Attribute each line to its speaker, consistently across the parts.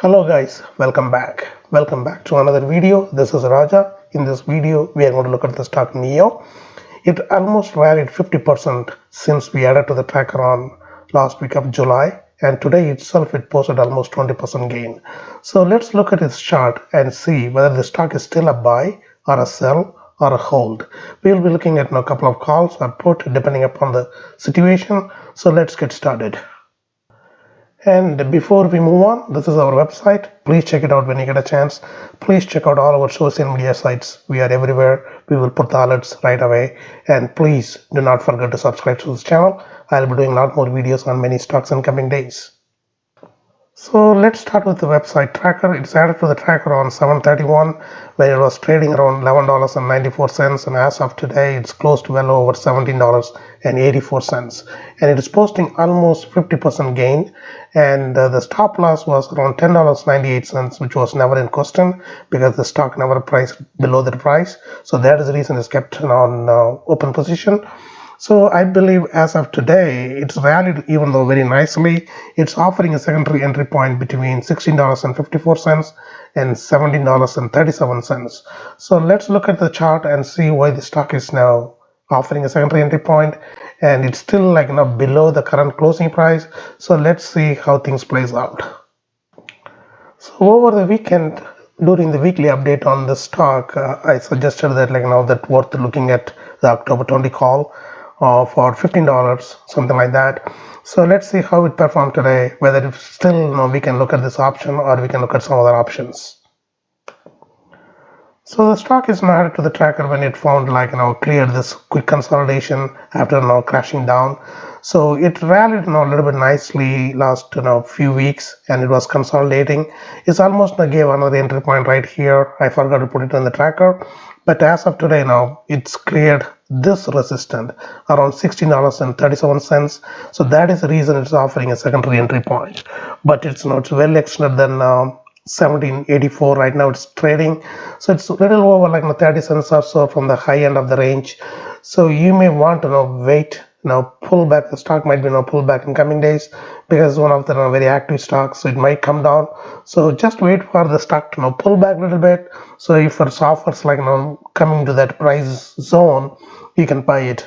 Speaker 1: Hello guys, welcome back. Welcome back to another video. This is Raja. In this video, we are going to look at the stock NIO. It almost rallied 50% since we added to the tracker on last week of July, and today itself it posted almost 20% gain. So let's look at its chart and see whether the stock is still a buy or a sell or a hold. We'll be looking at a couple of calls or put depending upon the situation. So let's get started. And before we move on, this is our website. Please check it out when you get a chance. Please check out all our social media sites. We are everywhere. We will put the alerts right away. And please do not forget to subscribe to this channel. I'll be doing a lot more videos on many stocks in coming days. So let's start with the website tracker. It's added to the tracker on 7/31 when it was trading around $11.94, and as of today it's closed well over $17.84, and it is posting almost 50% gain, and the stop loss was around $10.98, which was never in question because the stock never priced below that price. So that is the reason it's kept on open position. So I believe as of today, it's rallied even though very nicely. It's offering a secondary entry point between $16.54 and $17.37. So let's look at the chart and see why the stock is now offering a secondary entry point, and it's still below the current closing price. So let's see how things plays out. So over the weekend, during the weekly update on the stock, I suggested that that worth looking at the October 20 call for $15, something like that. So let's see how it performed today, whether it's still we can look at this option or we can look at some other options. So the stock is now added to the tracker when it found cleared this quick consolidation after crashing down. So it rallied a little bit nicely last few weeks, and it was consolidating. It's almost gave another entry point right here. I forgot to put it on the tracker, but as of today now it's cleared this resistance around $16.37. So that is the reason it's offering a secondary entry point, but it's not well extended than 1784 right now it's trading. So it's a little over 30 cents or so from the high end of the range. So you may want to wait, pull back. The stock might be pull back in coming days because one of the very active stocks, so it might come down. So just wait for the stock to pull back a little bit. So if it's offers coming to that price zone, you can buy it.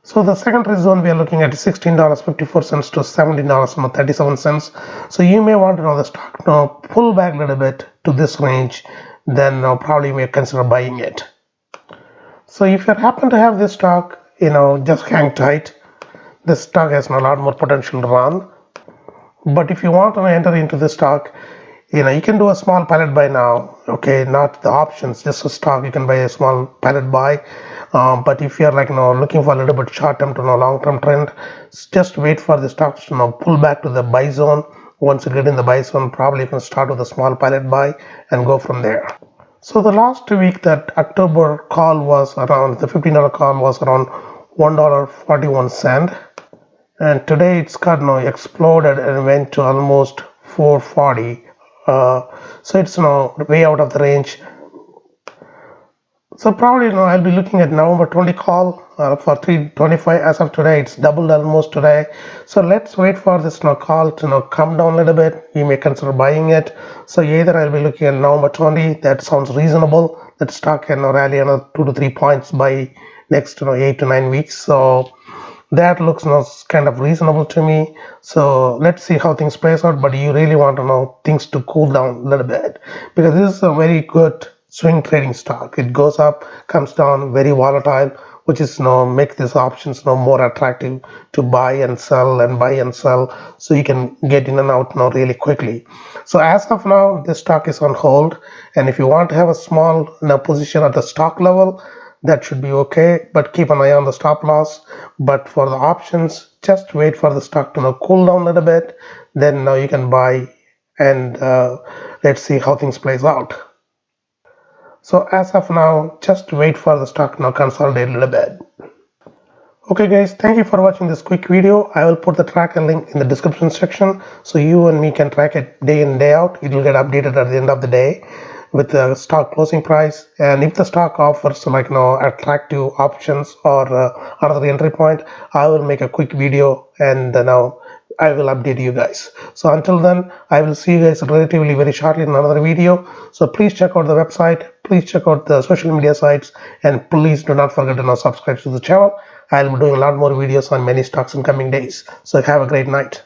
Speaker 1: So the secondary zone we are looking at is $16.54 to $17.37. So you may want to the stock pull back a little bit to this range, then probably you may consider buying it. So if you happen to have this stock, just hang tight. This stock has a lot more potential to run. But if you want to enter into this stock, you can do a small pilot buy now. Okay, not the options, just a stock. You can buy a small pilot buy. But if you're looking for a little bit short term to long term trend, just wait for the stocks to pull back to the buy zone. Once you get in the buy zone, probably you can start with a small pilot buy and go from there. So the last week, that October call was around, the $15 call was around $1.41, and today it's got exploded and went to almost $4.40. So it's way out of the range. So probably I'll be looking at November 20 call for 325. As of today, it's doubled almost today. So let's wait for this call to come down a little bit. You may consider buying it. So either I'll be looking at November 20. That sounds reasonable. That stock can rally another 2 to 3 points by next 8 to 9 weeks. So that looks kind of reasonable to me. So let's see how things plays out. But you really want to know things to cool down a little bit, because this is a very good swing trading stock. It goes up, comes down, very volatile, which is make these options more attractive to buy and sell and buy and sell, so you can get in and out really quickly. So as of now, this stock is on hold, and if you want to have a small position at the stock level, that should be okay, but keep an eye on the stop loss. But for the options, just wait for the stock to cool down a little bit, then you can buy, and let's see how things plays out. So as of now, just wait for the stock consolidate a little bit. Okay guys, thank you for watching this quick video. I will put the tracker link in the description section, so you and me can track it day in day out. It will get updated at the end of the day with the stock closing price, and if the stock offers attractive options or another entry point, I will make a quick video and I will update you guys. So until then, I will see you guys relatively very shortly in another video. So please check out the website, please check out the social media sites, and please do not forget to now subscribe to the channel. I'll be doing a lot more videos on many stocks in coming days. So have a great night.